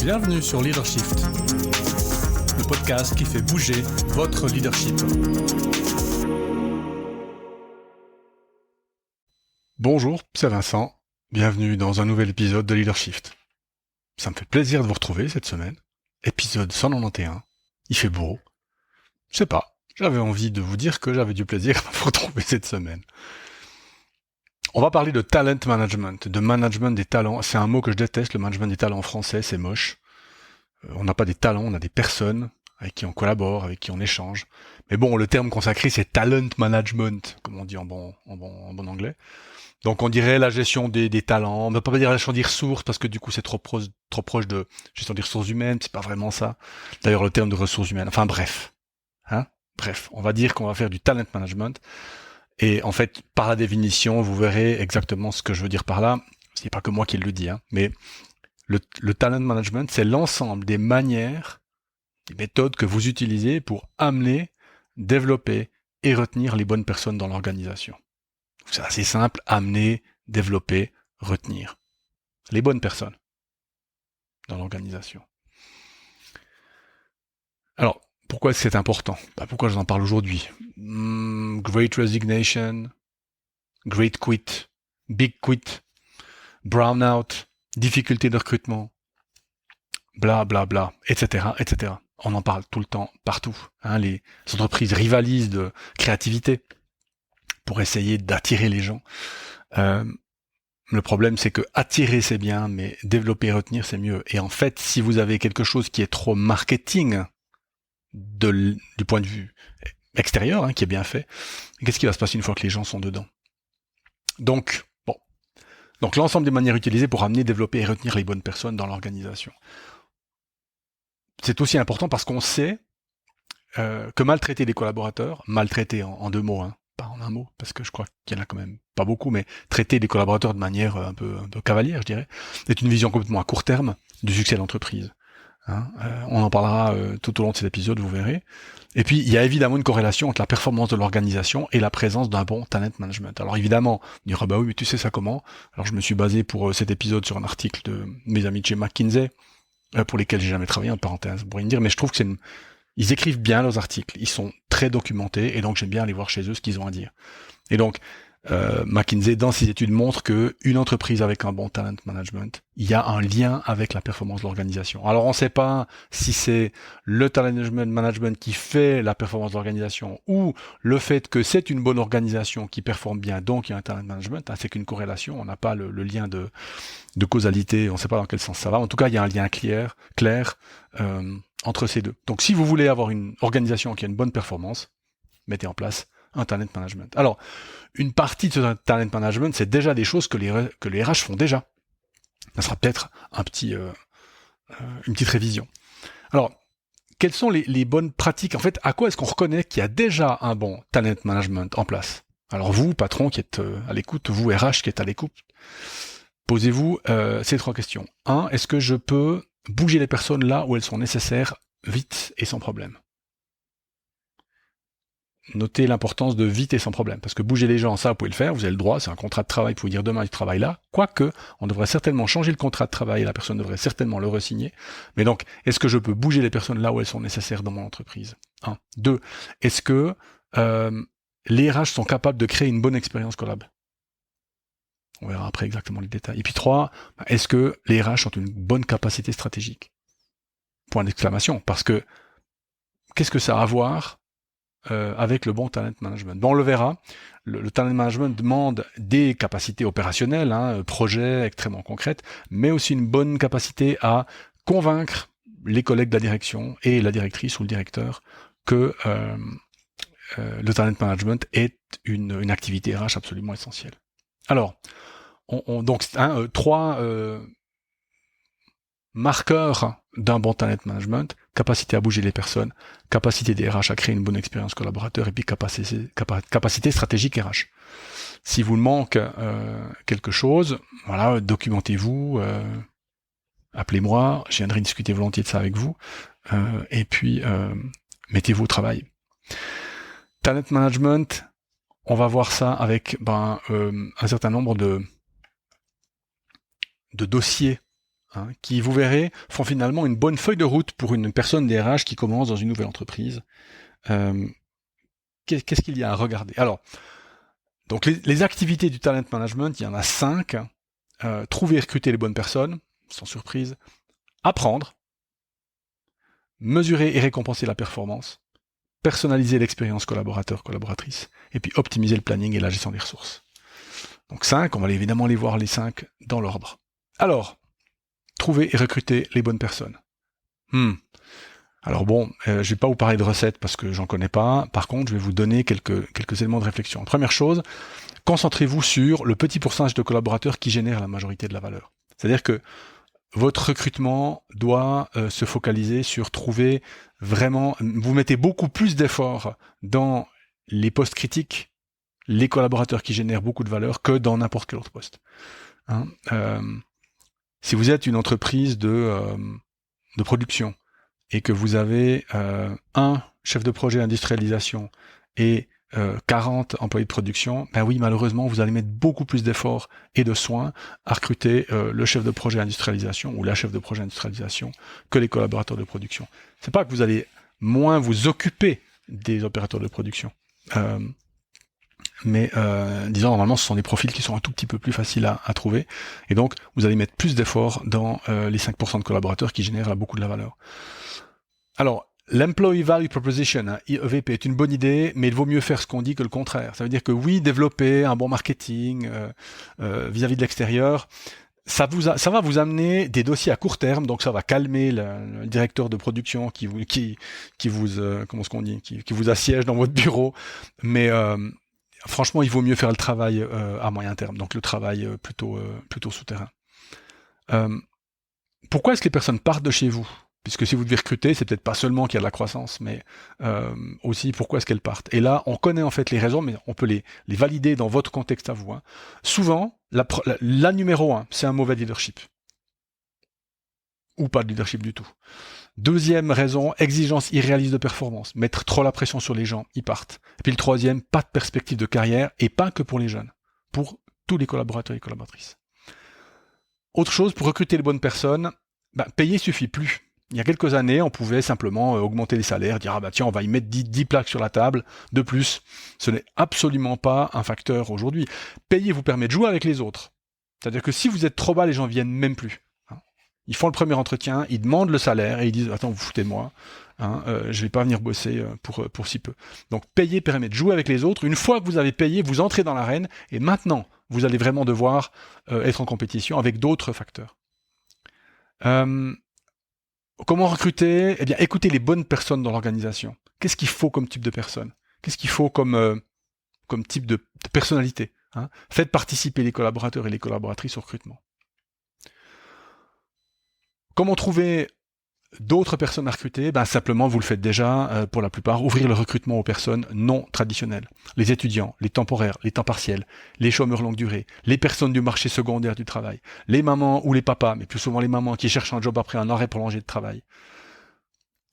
Bienvenue sur Leadershift, le podcast qui fait bouger votre leadership. Bonjour, c'est Vincent. Bienvenue dans un nouvel épisode de Leadershift. Ça me fait plaisir de vous retrouver cette semaine. Épisode 191. Il fait beau. Je sais pas, j'avais envie de vous dire que j'avais du plaisir à vous retrouver cette semaine. On va parler de talent management, de management des talents. C'est un mot que je déteste, le management des talents en français, c'est moche. On n'a pas des talents, on a des personnes avec qui on collabore, avec qui on échange. Mais bon, le terme consacré, c'est talent management, comme on dit en bon anglais. Donc on dirait la gestion des talents. On ne peut pas dire la gestion des ressources, parce que du coup c'est trop proche de gestion des ressources humaines, c'est pas vraiment ça. D'ailleurs, le terme de ressources humaines, enfin bref. Bref, on va dire qu'on va faire du talent management. Et en fait, par la définition, vous verrez exactement ce que je veux dire par là. C'est pas que moi qui le dis, mais le talent management, c'est l'ensemble des manières, des méthodes que vous utilisez pour amener, développer et retenir les bonnes personnes dans l'organisation. C'est assez simple, amener, développer, retenir les bonnes personnes dans l'organisation. Alors, pourquoi c'est important ? Pourquoi je vous en parle aujourd'hui ? Great resignation, great quit, big quit, brown out, difficulté de recrutement, bla bla bla, etc., etc. On en parle tout le temps, partout. Les entreprises rivalisent de créativité pour essayer d'attirer les gens. Le problème, c'est que attirer, c'est bien, mais développer et retenir, c'est mieux. Et en fait, si vous avez quelque chose qui est trop marketing, du point de vue extérieur, qui est bien fait, qu'est-ce qui va se passer une fois que les gens sont dedans ? Donc l'ensemble des manières utilisées pour amener, développer et retenir les bonnes personnes dans l'organisation. C'est aussi important parce qu'on sait que maltraiter les collaborateurs, maltraiter en deux mots, pas en un mot, parce que je crois qu'il y en a quand même pas beaucoup, mais traiter les collaborateurs de manière un peu cavalière, je dirais, est une vision complètement à court terme du succès de l'entreprise. On en parlera tout au long de cet épisode, vous verrez. Et puis, il y a évidemment une corrélation entre la performance de l'organisation et la présence d'un bon talent management. Alors évidemment, on dira, oui, mais tu sais ça comment ? Alors je me suis basé pour cet épisode sur un article de mes amis de chez McKinsey, pour lesquels j'ai jamais travaillé, en parenthèse, pour rien dire, mais je trouve que ils écrivent bien leurs articles, ils sont très documentés, et donc j'aime bien aller voir chez eux ce qu'ils ont à dire. Et donc, McKinsey, dans ses études, montre que une entreprise avec un bon talent management, il y a un lien avec la performance de l'organisation. Alors, on ne sait pas si c'est le talent management qui fait la performance de l'organisation ou le fait que c'est une bonne organisation qui performe bien, donc il y a un talent management. C'est qu'une corrélation, on n'a pas le lien de causalité, on ne sait pas dans quel sens ça va. En tout cas, il y a un lien clair entre ces deux. Donc, si vous voulez avoir une organisation qui a une bonne performance, mettez en place un talent management. Alors, une partie de ce talent management, c'est déjà des choses que les RH font déjà. Ça sera peut-être une petite révision. Alors, quelles sont les bonnes pratiques ? En fait, à quoi est-ce qu'on reconnaît qu'il y a déjà un bon talent management en place ? Alors vous, patron qui êtes à l'écoute, vous, RH qui êtes à l'écoute, posez-vous ces trois questions. 1. Est-ce que je peux bouger les personnes là où elles sont nécessaires, vite et sans problème ? Notez l'importance de vite et sans problème, parce que bouger les gens, ça vous pouvez le faire, vous avez le droit, c'est un contrat de travail, vous pouvez dire demain je travaille là, quoique on devrait certainement changer le contrat de travail et la personne devrait certainement le re-signer. Mais donc, est-ce que je peux bouger les personnes là où elles sont nécessaires dans mon entreprise ? 1. 2. Est-ce que les RH sont capables de créer une bonne expérience collab ? On verra après exactement les détails. Et puis 3, est-ce que les RH ont une bonne capacité stratégique ? Point d'exclamation, parce que qu'est-ce que ça a à voir avec le bon talent management. On le verra, le talent management demande des capacités opérationnelles, projets extrêmement concrètes, mais aussi une bonne capacité à convaincre les collègues de la direction et la directrice ou le directeur que le talent management est une activité RH absolument essentielle. Alors, donc 3 marqueurs d'un bon talent management: capacité à bouger les personnes, capacité des RH à créer une bonne expérience collaborateur, et puis capacité stratégique RH. Si vous manque quelque chose, voilà, documentez-vous, appelez-moi, je viendrai discuter volontiers de ça avec vous, et puis mettez-vous au travail. Talent management, on va voir ça avec un certain nombre de dossiers hein, qui, vous verrez, font finalement une bonne feuille de route pour une personne DRH qui commence dans une nouvelle entreprise. Qu'est-ce qu'il y a à regarder? Alors, donc les activités du talent management, il y en a 5. Trouver et recruter les bonnes personnes, sans surprise. Apprendre. Mesurer et récompenser la performance. Personnaliser l'expérience collaborateur-collaboratrice. Et puis optimiser le planning et la gestion des ressources. Donc 5, on va évidemment les voir les 5 dans l'ordre. Alors, trouver et recruter les bonnes personnes. Alors bon, je vais pas vous parler de recettes parce que j'en connais pas. Par contre, je vais vous donner quelques éléments de réflexion. Première chose, concentrez-vous sur le petit pourcentage de collaborateurs qui génèrent la majorité de la valeur. C'est-à-dire que votre recrutement doit se focaliser sur trouver vraiment... Vous mettez beaucoup plus d'efforts dans les postes critiques, les collaborateurs qui génèrent beaucoup de valeur, que dans n'importe quel autre poste. Hein, si vous êtes une entreprise de production et que vous avez un chef de projet industrialisation et 40 employés de production, ben oui, malheureusement, vous allez mettre beaucoup plus d'efforts et de soins à recruter le chef de projet industrialisation ou la chef de projet industrialisation que les collaborateurs de production. C'est pas que vous allez moins vous occuper des opérateurs de production, mais disons, normalement, ce sont des profils qui sont un tout petit peu plus faciles à trouver, et donc vous allez mettre plus d'efforts dans les 5% de collaborateurs qui génèrent beaucoup de la valeur. Alors, l'Employee Value Proposition, hein, EVP, est une bonne idée, mais il vaut mieux faire ce qu'on dit que le contraire. Ça veut dire que oui, développer un bon marketing vis-à-vis de l'extérieur, ça va vous amener des dossiers à court terme, donc ça va calmer le directeur de production qui vous assiège dans votre bureau, mais franchement, il vaut mieux faire le travail à moyen terme, donc le travail plutôt souterrain. Pourquoi est-ce que les personnes partent de chez vous ? Puisque si vous devez recruter, c'est peut-être pas seulement qu'il y a de la croissance, mais aussi pourquoi est-ce qu'elles partent. Et là, on connaît en fait les raisons, mais on peut les valider dans votre contexte à vous. Hein. Souvent, la numéro 1, c'est un mauvais leadership. Ou pas de leadership du tout. Deuxième raison, exigence irréaliste de performance. Mettre trop la pression sur les gens, ils partent. Et puis le troisième, pas de perspective de carrière, et pas que pour les jeunes, pour tous les collaborateurs et collaboratrices. Autre chose, pour recruter les bonnes personnes, payer suffit plus. Il y a quelques années, on pouvait simplement augmenter les salaires, dire tiens, on va y mettre 10 plaques sur la table de plus. Ce n'est absolument pas un facteur aujourd'hui. Payer vous permet de jouer avec les autres. C'est-à-dire que si vous êtes trop bas, les gens viennent même plus. Hein. Ils font le premier entretien, ils demandent le salaire et ils disent attends, vous foutez de moi, hein, je vais pas venir bosser pour si peu. Donc payer permet de jouer avec les autres. Une fois que vous avez payé, vous entrez dans l'arène et maintenant, vous allez vraiment devoir être en compétition avec d'autres facteurs. Comment recruter ? Eh bien, écoutez les bonnes personnes dans l'organisation. Qu'est-ce qu'il faut comme type de personne ? Qu'est-ce qu'il faut comme type de personnalité ? Hein ? Faites participer les collaborateurs et les collaboratrices au recrutement. Comment trouver d'autres personnes à recruter ? Simplement, vous le faites déjà pour la plupart, ouvrir le recrutement aux personnes non traditionnelles. Les étudiants, les temporaires, les temps partiels, les chômeurs longue durée, les personnes du marché secondaire du travail, les mamans ou les papas, mais plus souvent les mamans qui cherchent un job après un arrêt prolongé de travail.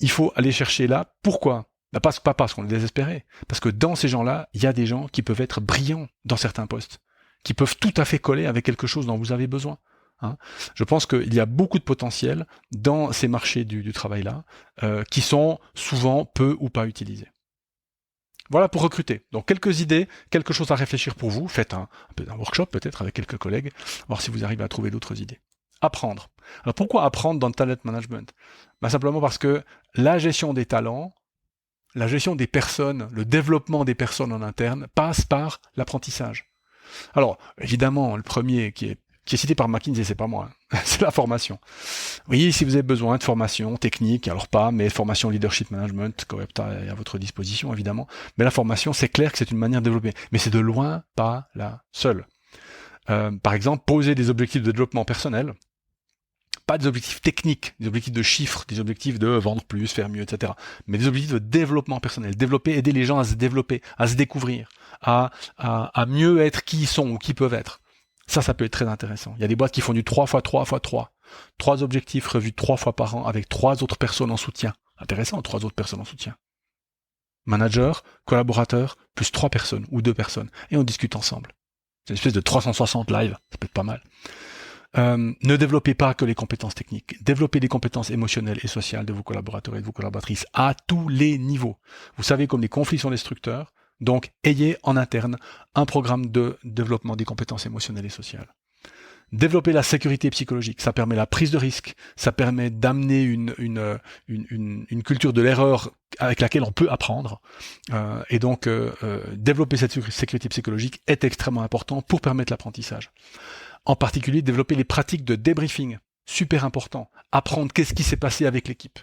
Il faut aller chercher là. Pourquoi ? Pas parce qu'on est désespéré, parce que dans ces gens-là, il y a des gens qui peuvent être brillants dans certains postes, qui peuvent tout à fait coller avec quelque chose dont vous avez besoin. Hein. Je pense qu'il y a beaucoup de potentiel dans ces marchés du travail-là, qui sont souvent peu ou pas utilisés. Voilà pour recruter. Donc quelques idées, quelque chose à réfléchir pour vous. Faites un workshop peut-être avec quelques collègues, voir si vous arrivez à trouver d'autres idées. Apprendre. Alors pourquoi apprendre dans le talent management ? Simplement parce que la gestion des talents, la gestion des personnes, le développement des personnes en interne passe par l'apprentissage. Alors évidemment, le premier qui est cité par McKinsey, c'est pas moi, hein. C'est la formation. Oui, si vous avez besoin de formation technique, alors pas, mais formation leadership management, Coepta est à votre disposition, évidemment. Mais la formation, c'est clair que c'est une manière de développer. Mais c'est de loin pas la seule. Par exemple, poser des objectifs de développement personnel, pas des objectifs techniques, des objectifs de chiffres, des objectifs de vendre plus, faire mieux, etc. Mais des objectifs de développement personnel. Développer, aider les gens à se développer, à se découvrir, à mieux être qui ils sont ou qui peuvent être. Ça peut être très intéressant. Il y a des boîtes qui font du 3 x 3 x 3. 3 objectifs revus 3 fois par an avec 3 autres personnes en soutien. Intéressant, 3 autres personnes en soutien. Manager, collaborateur, plus 3 personnes ou 2 personnes. Et on discute ensemble. C'est une espèce de 360 live. Ça peut être pas mal. Ne développez pas que les compétences techniques. Développez les compétences émotionnelles et sociales de vos collaborateurs et de vos collaboratrices à tous les niveaux. Vous savez comme les conflits sont destructeurs, donc ayez en interne un programme de développement des compétences émotionnelles et sociales. Développer la sécurité psychologique, ça permet la prise de risque, ça permet d'amener une culture de l'erreur avec laquelle on peut apprendre. Et donc, développer cette sécurité psychologique est extrêmement important pour permettre l'apprentissage. En particulier, développer les pratiques de débriefing, super important. Apprendre qu'est-ce qui s'est passé avec l'équipe.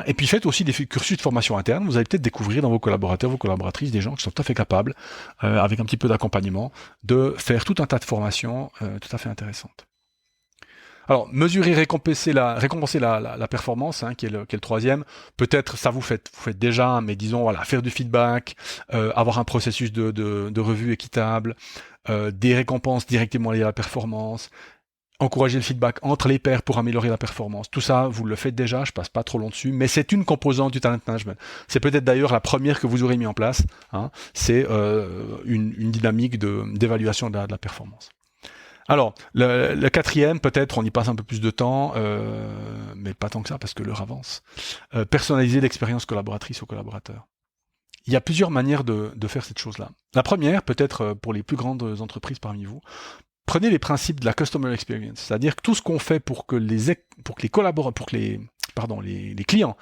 Et puis faites aussi des cursus de formation interne. Vous allez peut-être découvrir dans vos collaborateurs, vos collaboratrices, des gens qui sont tout à fait capables, avec un petit peu d'accompagnement, de faire tout un tas de formations tout à fait intéressantes. Alors, mesurer, récompenser la performance, qui est le troisième. Peut-être ça vous faites déjà, mais disons voilà, faire du feedback, avoir un processus de revue équitable, des récompenses directement liées à la performance. Encourager le feedback entre les pairs pour améliorer la performance. Tout ça, vous le faites déjà, je passe pas trop long dessus, mais c'est une composante du talent management. C'est peut-être d'ailleurs la première que vous aurez mis en place. C'est une dynamique d'évaluation de la performance. Alors, le quatrième, peut-être, on y passe un peu plus de temps, mais pas tant que ça, parce que l'heure avance. Personnaliser l'expérience collaboratrice au collaborateur. Il y a plusieurs manières de faire cette chose-là. La première, peut-être pour les plus grandes entreprises parmi vous, prenez les principes de la customer experience, c'est-à-dire que tout ce qu'on fait pour que les clients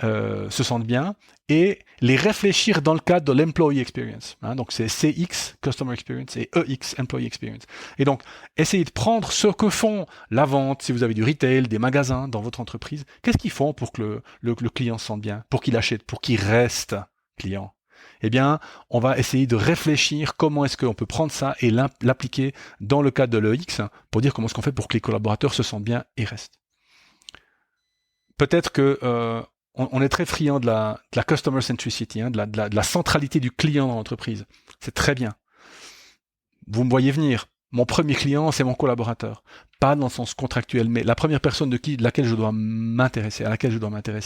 se sentent bien et les réfléchir dans le cadre de l'employee experience. Donc c'est CX, customer experience, et EX, employee experience. Et donc, essayez de prendre ce que font la vente, si vous avez du retail, des magasins dans votre entreprise, qu'est-ce qu'ils font pour que le client se sente bien, pour qu'il achète, pour qu'il reste client. Eh bien, on va essayer de réfléchir comment est-ce qu'on peut prendre ça et l'appliquer dans le cadre de l'EX pour dire comment est-ce qu'on fait pour que les collaborateurs se sentent bien et restent. Peut-être que on est très friand de la customer centricity, de la centralité du client dans l'entreprise. C'est très bien. Vous me voyez venir. Mon premier client, c'est mon collaborateur. Pas dans le sens contractuel, mais la première personne à laquelle je dois m'intéresser.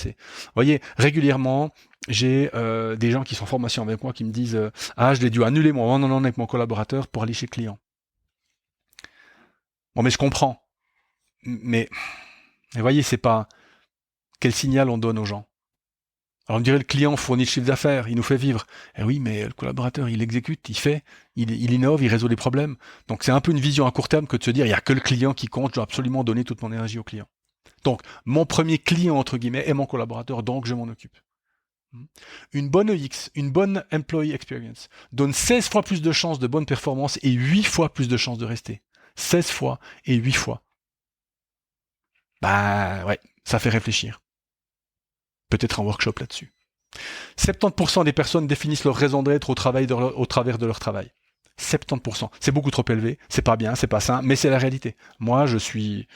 Vous voyez, régulièrement, j'ai des gens qui sont en formation avec moi qui me disent je l'ai dû annuler mon one-on-one avec mon collaborateur pour aller chez le client. Bon, mais je comprends. Mais vous voyez, c'est pas quel signal on donne aux gens. Alors on me dirait le client fournit le chiffre d'affaires, il nous fait vivre. Eh oui, mais le collaborateur, il exécute, il fait, il innove, il résout les problèmes. Donc c'est un peu une vision à court terme que de se dire, il n'y a que le client qui compte, je dois absolument donner toute mon énergie au client. Donc mon premier client, entre guillemets, est mon collaborateur, donc je m'en occupe. Une bonne EX, une bonne employee experience, donne 16 fois plus de chances de bonne performance et 8 fois plus de chances de rester. 16 fois et 8 fois. Ouais, ça fait réfléchir. Peut-être un workshop là-dessus. 70% des personnes définissent leur raison d'être au travers de leur travail. 70%. C'est beaucoup trop élevé, c'est pas bien, c'est pas sain, mais c'est la réalité. Moi, je suis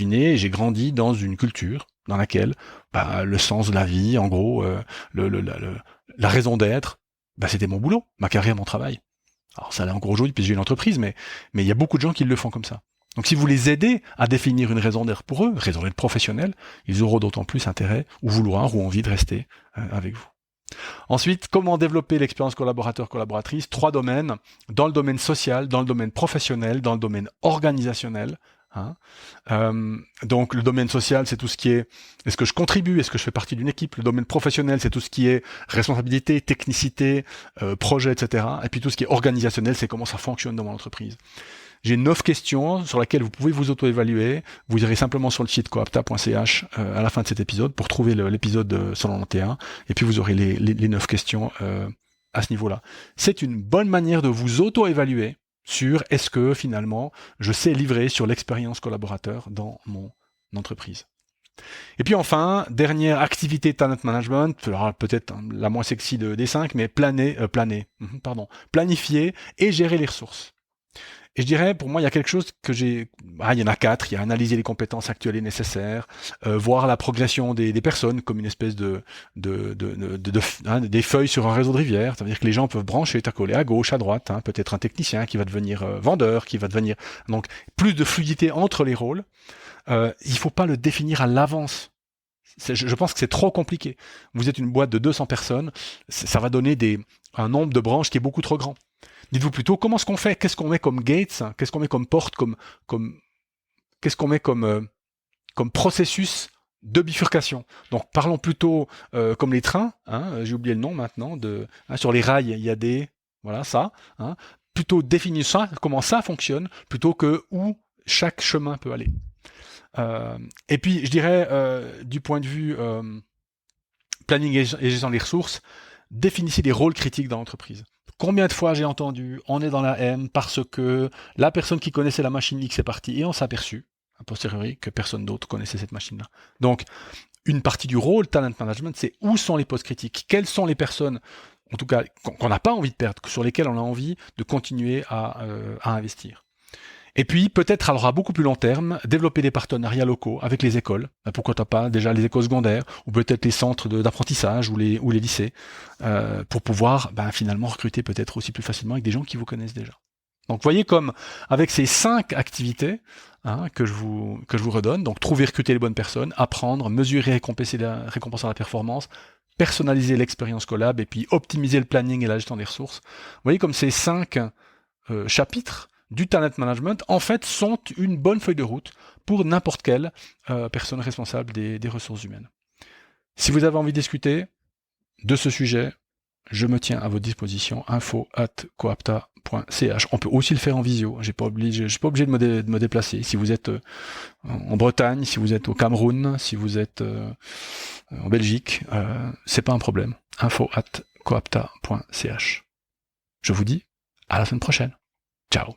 né et j'ai grandi dans une culture dans laquelle le sens de la vie, en gros, la raison d'être, c'était mon boulot, ma carrière, mon travail. Alors ça l'est encore aujourd'hui, puisque j'ai une entreprise, mais il y a beaucoup de gens qui le font comme ça. Donc si vous les aidez à définir une raison d'être pour eux, raison d'être professionnelle, ils auront d'autant plus intérêt ou vouloir ou envie de rester avec vous. Ensuite, comment développer l'expérience collaborateur-collaboratrice ? 3 domaines, dans le domaine social, dans le domaine professionnel, dans le domaine organisationnel. Donc le domaine social, c'est tout ce qui est est-ce que je contribue, est-ce que je fais partie d'une équipe. Le domaine professionnel, c'est tout ce qui est responsabilité, technicité, projet, etc. Et puis tout ce qui est organisationnel, c'est comment ça fonctionne dans mon entreprise. J'ai 9 questions sur lesquelles vous pouvez vous auto-évaluer. Vous irez simplement sur le site coapta.ch à la fin de cet épisode pour trouver l'épisode 191 et puis vous aurez les 9 questions à ce niveau-là. C'est une bonne manière de vous auto-évaluer sur est-ce que finalement je sais livrer sur l'expérience collaborateur dans mon entreprise. Et puis enfin, dernière activité talent management, alors peut-être la moins sexy des 5, mais planifier et gérer les ressources. Et je dirais, pour moi, il y a quelque chose que il y en a 4, il y a analyser les compétences actuelles et nécessaires, voir la progression des personnes comme une espèce des feuilles sur un réseau de rivière, c'est-à-dire que les gens peuvent brancher, t'accoler à gauche, à droite, peut-être un technicien qui va devenir vendeur, qui va devenir... Donc, plus de fluidité entre les rôles. Il faut pas le définir à l'avance. Je pense que c'est trop compliqué. Vous êtes une boîte de 200 personnes, ça va donner un nombre de branches qui est beaucoup trop grand. Dites-vous plutôt, comment est-ce qu'on fait ? Qu'est-ce qu'on met comme gates ? Qu'est-ce qu'on met comme porte, comme qu'est-ce qu'on met comme processus de bifurcation. Donc parlons plutôt comme les trains, hein, j'ai oublié le nom maintenant, sur les rails, il y a des... Voilà, ça. Hein, plutôt définir ça, comment ça fonctionne, plutôt que où chaque chemin peut aller. Et puis, je dirais, du point de vue planning et gestion des ressources, définissez des rôles critiques dans l'entreprise. Combien de fois j'ai entendu, on est dans la M parce que la personne qui connaissait la machine X est partie et on s'est aperçu, a posteriori, que personne d'autre connaissait cette machine-là. Donc, une partie du rôle talent management, c'est où sont les postes critiques, quelles sont les personnes, en tout cas, qu'on n'a pas envie de perdre, sur lesquelles on a envie de continuer à investir. Et puis, peut-être, alors à beaucoup plus long terme, développer des partenariats locaux avec les écoles. Pourquoi pas déjà les écoles secondaires, ou peut-être les centres d'apprentissage ou les lycées, pour pouvoir finalement recruter peut-être aussi plus facilement avec des gens qui vous connaissent déjà. Donc, vous voyez comme avec ces 5 activités que je vous redonne, donc trouver, recruter les bonnes personnes, apprendre, mesurer, récompenser la performance, personnaliser l'expérience collab et puis optimiser le planning et la gestion des ressources. Vous voyez comme ces 5 chapitres du talent management, en fait, sont une bonne feuille de route pour n'importe quelle personne responsable des ressources humaines. Si vous avez envie de discuter de ce sujet, je me tiens à votre disposition, info@coapta.ch. On peut aussi le faire en visio, je suis pas obligé de me déplacer. Si vous êtes en Bretagne, si vous êtes au Cameroun, si vous êtes en Belgique, c'est pas un problème. info@coapta.ch. Je vous dis à la semaine prochaine. Ciao.